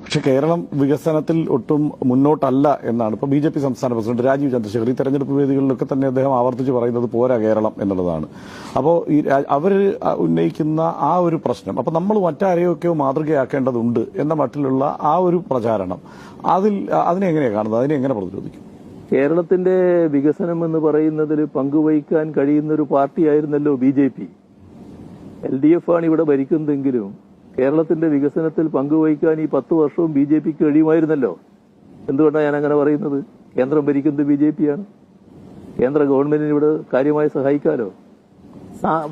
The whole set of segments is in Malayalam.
പക്ഷെ കേരളം വികസനത്തിൽ ഒട്ടും മുന്നോട്ടല്ല എന്നാണ് ഇപ്പോൾ BJP സംസ്ഥാന പ്രസിഡന്റ് രാജീവ് ചന്ദ്രശേഖർ ഈ തെരഞ്ഞെടുപ്പ് വേദികളിലൊക്കെ തന്നെ അദ്ദേഹം ആവർത്തിച്ച് പറയുന്നത് പോരാ കേരളം എന്നുള്ളതാണ്. അപ്പോൾ ഈ അവർ ഉന്നയിക്കുന്ന ആ ഒരു പ്രശ്നം അപ്പോൾ നമ്മൾ മറ്റാരെയൊക്കെയോ മാതൃകയാക്കേണ്ടതുണ്ട് എന്ന മട്ടിലുള്ള ആ ഒരു പ്രചാരണം അതിനെ എങ്ങനെയാണ് കാണുന്നത്, അതിനെ എങ്ങനെ പ്രതിരോധിക്കും? കേരളത്തിന്റെ വികസനം എന്ന് പറയുന്നതിൽ പങ്കുവഹിക്കാൻ കഴിയുന്ന ഒരു പാർട്ടിയായിരുന്നല്ലോ BJP. LDF ആണ് ഇവിടെ ഭരിക്കുന്നതെങ്കിലും കേരളത്തിന്റെ വികസനത്തിൽ പങ്കുവഹിക്കാൻ ഈ 10 വർഷവും BJPക്ക് കഴിയുമായിരുന്നല്ലോ. എന്തുകൊണ്ടാണ് ഞാൻ അങ്ങനെ പറയുന്നത്? കേന്ദ്രം ഭരിക്കുന്നത് BJP ആണ്. കേന്ദ്ര ഗവൺമെന്റിന് ഇവിടെ കാര്യമായി സഹായിക്കാലോ.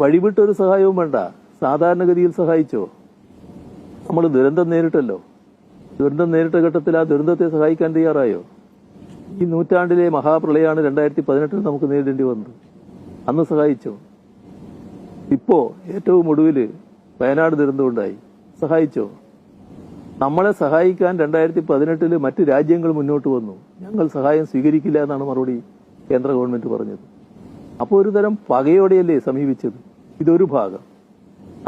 വഴിവിട്ടൊരു സഹായവും വേണ്ട, സാധാരണഗതിയിൽ സഹായിച്ചോ. നമ്മൾ ദുരന്തം നേരിട്ടല്ലോ. ദുരന്തം നേരിട്ട ഘട്ടത്തിൽ ആ ദുരന്തത്തെ സഹായിക്കാൻ തയ്യാറായോ? ഈ നൂറ്റാണ്ടിലെ മഹാപ്രളയമാണ് 2018 നമുക്ക് നേരിടേണ്ടി വന്നത്. അന്ന് സഹായിച്ചോ? ഇപ്പോ ഏറ്റവും ഒടുവില് വയനാട് ദുരന്തമുണ്ടായി, സഹായിച്ചോ? നമ്മളെ സഹായിക്കാൻ 2018 മറ്റ് രാജ്യങ്ങൾ മുന്നോട്ട് വന്നു. ഞങ്ങൾ സഹായം സ്വീകരിക്കില്ല എന്നാണ് മറുപടി കേന്ദ്ര ഗവൺമെന്റ് പറഞ്ഞത്. അപ്പോൾ ഒരു തരം പകയോടെയല്ലേ സമീപിച്ചത്? ഇതൊരു ഭാഗം.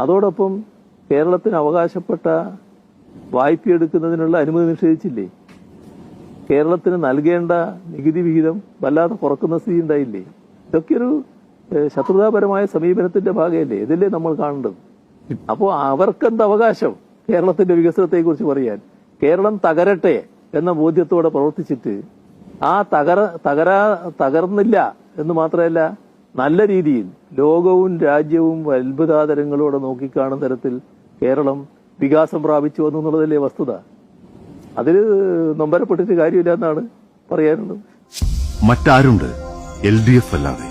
അതോടൊപ്പം കേരളത്തിന് അവകാശപ്പെട്ട വായ്പയെടുക്കുന്നതിനുള്ള അനുമതി നിഷേധിച്ചില്ലേ? കേരളത്തിന് നൽകേണ്ട നികുതി വിഹിതം വല്ലാതെ കുറക്കുന്ന സ്ഥിതി ഉണ്ടായില്ലേ? ഇതൊക്കെ ഒരു ശത്രുതാപരമായ സമീപനത്തിന്റെ ഭാഗമല്ലേ? ഇതില്ലേ നമ്മൾ കാണേണ്ടത്. അപ്പോൾ അവർക്കെന്ത് അവകാശം കേരളത്തിന്റെ വികസനത്തെ കുറിച്ച് പറയാൻ? കേരളം തകരട്ടെ എന്ന ബോധ്യത്തോടെ പ്രവർത്തിച്ചിട്ട് ആ തകർന്നില്ല എന്ന് മാത്രമല്ല, നല്ല രീതിയിൽ ലോകവും രാജ്യവും അത്ഭുതാതരങ്ങളോടെ നോക്കിക്കാണുന്ന തരത്തിൽ കേരളം വികാസം പ്രാപിച്ചു വന്നു എന്നുള്ളതല്ലേ വസ്തുത. അതിൽ നൊമ്പരപ്പെട്ടിട്ട് കാര്യമില്ല എന്നാണ് പറയാനുള്ളത്. മറ്റാരുണ്ട് LDF അല്ലാതെ?